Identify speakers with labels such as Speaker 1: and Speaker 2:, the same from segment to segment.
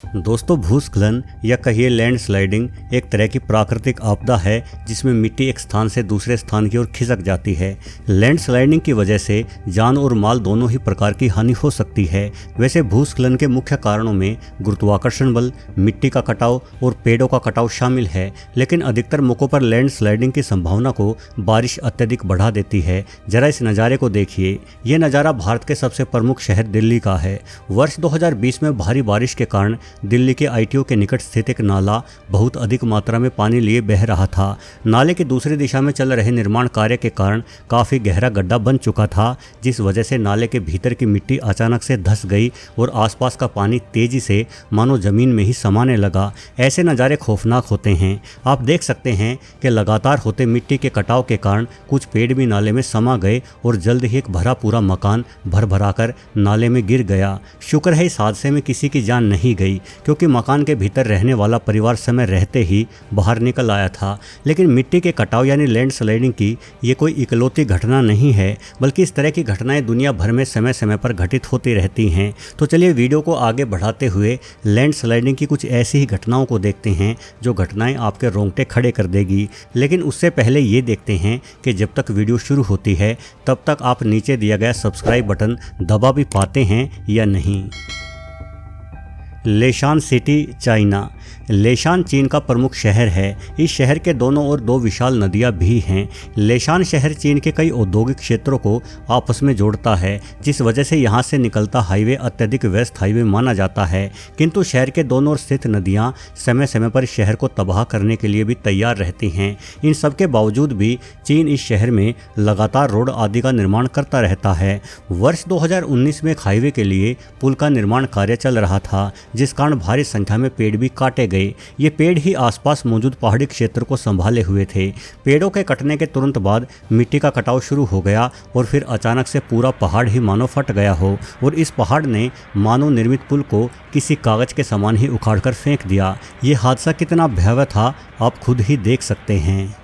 Speaker 1: दोस्तों, भूस्खलन या कहिए लैंडस्लाइडिंग एक तरह की प्राकृतिक आपदा है जिसमें मिट्टी एक स्थान से दूसरे स्थान की ओर खिसक जाती है। लैंडस्लाइडिंग की वजह से जान और माल दोनों ही प्रकार की हानि हो सकती है। वैसे भूस्खलन के मुख्य कारणों में गुरुत्वाकर्षण बल, मिट्टी का कटाव और पेड़ों का कटाव शामिल है, लेकिन अधिकतर मौकों पर लैंडस्लाइडिंग की संभावना को बारिश अत्यधिक बढ़ा देती है। जरा इस नज़ारे को देखिए। ये नज़ारा भारत के सबसे प्रमुख शहर दिल्ली का है। वर्ष 2020 में भारी बारिश के कारण दिल्ली के आईटीओ के निकट स्थित एक नाला बहुत अधिक मात्रा में पानी लिए बह रहा था। नाले की दूसरी दिशा में चल रहे निर्माण कार्य के कारण काफ़ी गहरा गड्ढा बन चुका था, जिस वजह से नाले के भीतर की मिट्टी अचानक से धंस गई और आसपास का पानी तेजी से मानो जमीन में ही समाने लगा। ऐसे नज़ारे खौफनाक होते हैं। आप देख सकते हैं कि लगातार होते मिट्टी के कटाव के कारण कुछ पेड़ भी नाले में समा गए और जल्द ही एक भरा पूरा मकान भर भराकर नाले में गिर गया। शुक्र है इस हादसे में किसी की जान नहीं गई, क्योंकि मकान के भीतर रहने वाला परिवार समय रहते ही बाहर निकल आया था। लेकिन मिट्टी के कटाव यानी लैंडस्लाइडिंग की ये कोई इकलौती घटना नहीं है, बल्कि इस तरह की घटनाएं दुनिया भर में समय समय पर घटित होती रहती हैं। तो चलिए वीडियो को आगे बढ़ाते हुए लैंडस्लाइडिंग की कुछ ऐसी ही घटनाओं को देखते हैं जो घटनाएं आपके रोंगटे खड़े कर देगी। लेकिन उससे पहले ये देखते हैं कि जब तक वीडियो शुरू होती है तब तक आप नीचे दिया गया सब्सक्राइब बटन दबा भी पाते हैं या नहीं। लेशान सिटी, चाइना। लेशान चीन का प्रमुख शहर है। इस शहर के दोनों ओर दो विशाल नदियां भी हैं। लेशान शहर चीन के कई औद्योगिक क्षेत्रों को आपस में जोड़ता है, जिस वजह से यहां से निकलता हाईवे अत्यधिक व्यस्त हाईवे माना जाता है। किंतु शहर के दोनों ओर स्थित नदियां समय समय पर शहर को तबाह करने के लिए भी तैयार रहती हैं। इन सब के बावजूद भी चीन इस शहर में लगातार रोड आदि का निर्माण करता रहता है। वर्ष 2019 में एक हाईवे के लिए पुल का निर्माण कार्य चल रहा था, जिस कारण भारी संख्या में पेड़ भी काटे गए। ये पेड़ ही आसपास मौजूद पहाड़ी क्षेत्र को संभाले हुए थे। पेड़ों के कटने के तुरंत बाद मिट्टी का कटाव शुरू हो गया और फिर अचानक से पूरा पहाड़ ही मानो फट गया हो और इस पहाड़ ने मानव निर्मित पुल को किसी कागज के समान ही उखाड़कर फेंक दिया। ये हादसा कितना भयावह था आप खुद ही देख सकते हैं।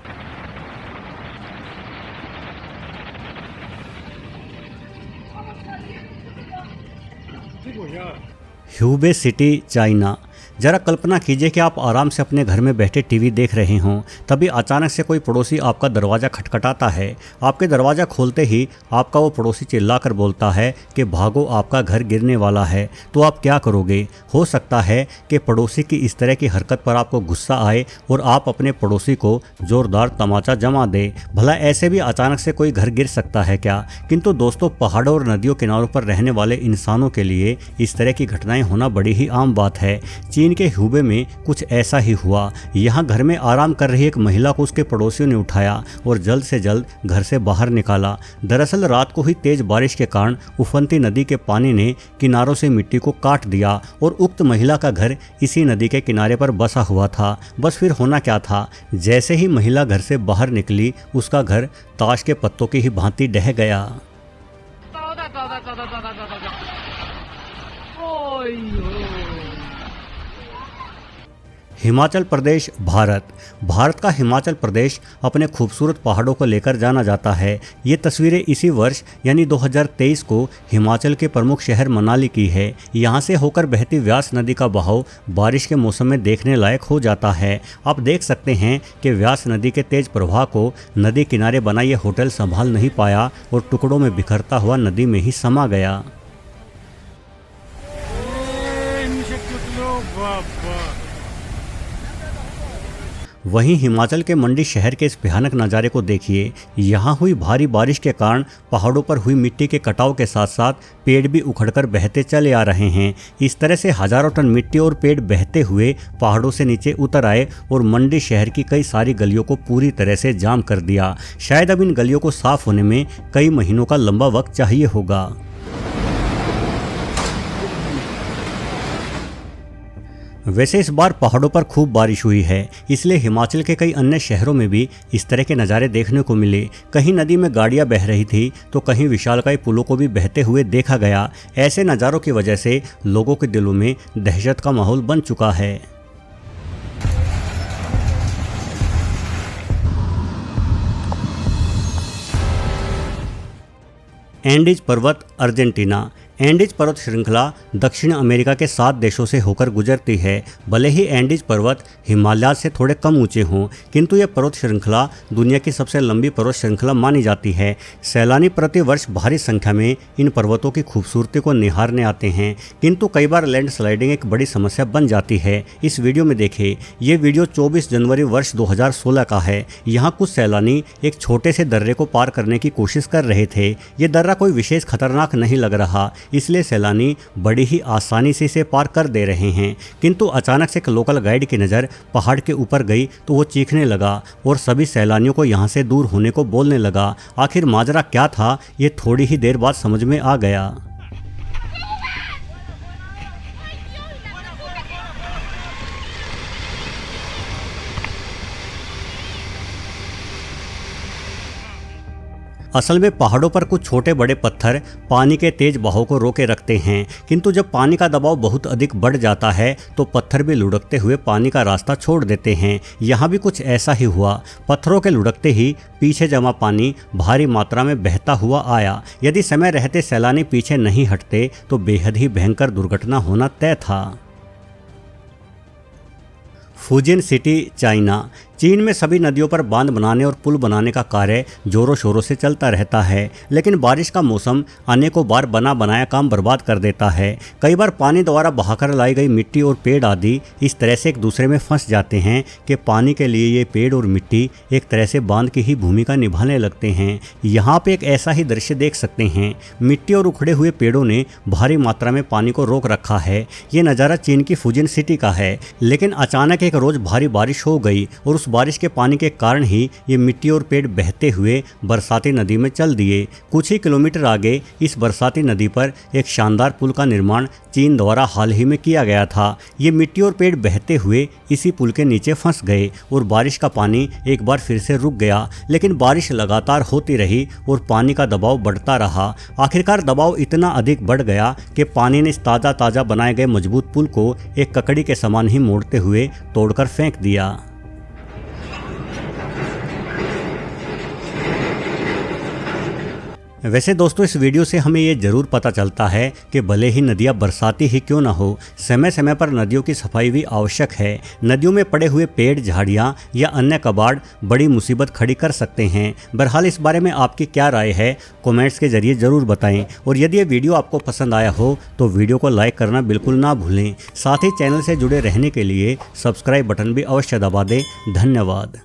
Speaker 1: ह्यूबे सिटी, चाइना। जरा कल्पना कीजिए कि आप आराम से अपने घर में बैठे टीवी देख रहे हों, तभी अचानक से कोई पड़ोसी आपका दरवाज़ा खटखटाता है। आपके दरवाज़ा खोलते ही आपका वो पड़ोसी चिल्लाकर बोलता है कि भागो, आपका घर गिरने वाला है। तो आप क्या करोगे? हो सकता है कि पड़ोसी की इस तरह की हरकत पर आपको गुस्सा आए और आप अपने पड़ोसी को ज़ोरदार तमाचा जमा दे। भला ऐसे भी अचानक से कोई घर गिर सकता है क्या? किंतु दोस्तों, पहाड़ों और नदियों किनारों पर रहने वाले इंसानों के लिए इस तरह की घटनाएं होना बड़ी ही आम बात है। चीन के ह्यूबे में कुछ ऐसा ही हुआ। यहाँ घर में आराम कर रही एक महिला को उसके पड़ोसियों ने उठाया और जल्द से जल्द घर से बाहर निकाला। दरअसल रात को हुई तेज बारिश के कारण उफनती नदी के पानी ने किनारों से मिट्टी को काट दिया और उक्त महिला का घर इसी नदी के किनारे पर बसा हुआ था। बस फिर होना क्या था, जैसे ही महिला घर से बाहर निकली उसका घर ताश के पत्तों की ही भांति ढह गया। हिमाचल प्रदेश, भारत का हिमाचल प्रदेश अपने खूबसूरत पहाड़ों को लेकर जाना जाता है। ये तस्वीरें इसी वर्ष यानी 2023 को हिमाचल के प्रमुख शहर मनाली की है। यहाँ से होकर बहती व्यास नदी का बहाव बारिश के मौसम में देखने लायक हो जाता है। आप देख सकते हैं कि व्यास नदी के तेज प्रवाह को नदी किनारे बना ये होटल संभाल नहीं पाया और टुकड़ों में बिखरता हुआ नदी में ही समा गया। वहीं हिमाचल के मंडी शहर के इस भयानक नज़ारे को देखिए। यहाँ हुई भारी बारिश के कारण पहाड़ों पर हुई मिट्टी के कटाव के साथ साथ पेड़ भी उखड़कर बहते चले आ रहे हैं। इस तरह से हजारों टन मिट्टी और पेड़ बहते हुए पहाड़ों से नीचे उतर आए और मंडी शहर की कई सारी गलियों को पूरी तरह से जाम कर दिया। शायद अब इन गलियों को साफ होने में कई महीनों का लंबा वक्त चाहिए होगा। वैसे इस बार पहाड़ों पर खूब बारिश हुई है, इसलिए हिमाचल के कई अन्य शहरों में भी इस तरह के नज़ारे देखने को मिले। कहीं नदी में गाड़ियां बह रही थी तो कहीं विशालकाय पुलों को भी बहते हुए देखा गया। ऐसे नज़ारों की वजह से लोगों के दिलों में दहशत का माहौल बन चुका है। एंडीज पर्वत, अर्जेंटीना। एंडीज पर्वत श्रृंखला दक्षिण अमेरिका के 7 देशों से होकर गुजरती है। भले ही एंडीज पर्वत हिमालय से थोड़े कम ऊंचे हों, किंतु यह पर्वत श्रृंखला दुनिया की सबसे लंबी पर्वत श्रृंखला मानी जाती है। सैलानी प्रति वर्ष भारी संख्या में इन पर्वतों की खूबसूरती को निहारने आते हैं, किंतु कई बार लैंडस्लाइडिंग एक बड़ी समस्या बन जाती है। इस वीडियो में देखें। ये वीडियो 24 जनवरी वर्ष 2016 का है। यहाँ कुछ सैलानी एक छोटे से दर्रे को पार करने की कोशिश कर रहे थे। ये दर्रा कोई विशेष खतरनाक नहीं लग रहा, इसलिए सैलानी बड़ी ही आसानी से इसे पार कर दे रहे हैं। किंतु अचानक से एक लोकल गाइड की नज़र पहाड़ के ऊपर गई तो वो चीखने लगा और सभी सैलानियों को यहाँ से दूर होने को बोलने लगा। आखिर माजरा क्या था, ये थोड़ी ही देर बाद समझ में आ गया। असल में पहाड़ों पर कुछ छोटे बड़े पत्थर पानी के तेज बहाव को रोके रखते हैं, किंतु जब पानी का दबाव बहुत अधिक बढ़ जाता है तो पत्थर भी लुढ़कते हुए पानी का रास्ता छोड़ देते हैं। यहाँ भी कुछ ऐसा ही हुआ। पत्थरों के लुढ़कते ही पीछे जमा पानी भारी मात्रा में बहता हुआ आया। यदि समय रहते सैलानी पीछे नहीं हटते तो बेहद ही भयंकर दुर्घटना होना तय था। फुजिन सिटी, चाइना। चीन में सभी नदियों पर बांध बनाने और पुल बनाने का कार्य जोरों शोरों से चलता रहता है, लेकिन बारिश का मौसम अनेकों बार बना बनाया काम बर्बाद कर देता है। कई बार पानी द्वारा बहाकर लाई गई मिट्टी और पेड़ आदि इस तरह से एक दूसरे में फंस जाते हैं कि पानी के लिए ये पेड़ और मिट्टी एक तरह से बांध की ही भूमिका निभाने लगते हैं। यहाँ पे एक ऐसा ही दृश्य देख सकते हैं। मिट्टी और उखड़े हुए पेड़ों ने भारी मात्रा में पानी को रोक रखा है। ये नज़ारा चीन की फुजिन सिटी का है, लेकिन अचानक एक रोज भारी बारिश हो गई और उस बारिश के पानी के कारण ही ये मिट्टी और पेड़ बहते हुए बरसाती नदी में चल दिए। कुछ ही किलोमीटर आगे इस बरसाती नदी पर एक शानदार पुल का निर्माण चीन द्वारा हाल ही में किया गया था। ये मिट्टी और पेड़ बहते हुए इसी पुल के नीचे फंस गए और बारिश का पानी एक बार फिर से रुक गया, लेकिन बारिश लगातार होती रही और पानी का दबाव बढ़ता रहा। आखिरकार दबाव इतना अधिक बढ़ गया कि पानी ने इस ताज़ा बनाए गए मजबूत पुल को एक ककड़ी के समान ही मोड़ते हुए तोड़कर फेंक दिया। वैसे दोस्तों, इस वीडियो से हमें ये ज़रूर पता चलता है कि भले ही नदियाँ बरसाती ही क्यों ना हो, समय समय पर नदियों की सफाई भी आवश्यक है। नदियों में पड़े हुए पेड़, झाड़ियाँ या अन्य कबाड़ बड़ी मुसीबत खड़ी कर सकते हैं। बहरहाल इस बारे में आपकी क्या राय है, कमेंट्स के जरिए ज़रूर बताएं। और यदि ये वीडियो आपको पसंद आया हो तो वीडियो को लाइक करना बिल्कुल ना भूलें। साथ ही चैनल से जुड़े रहने के लिए सब्सक्राइब बटन भी अवश्य दबा दें। धन्यवाद।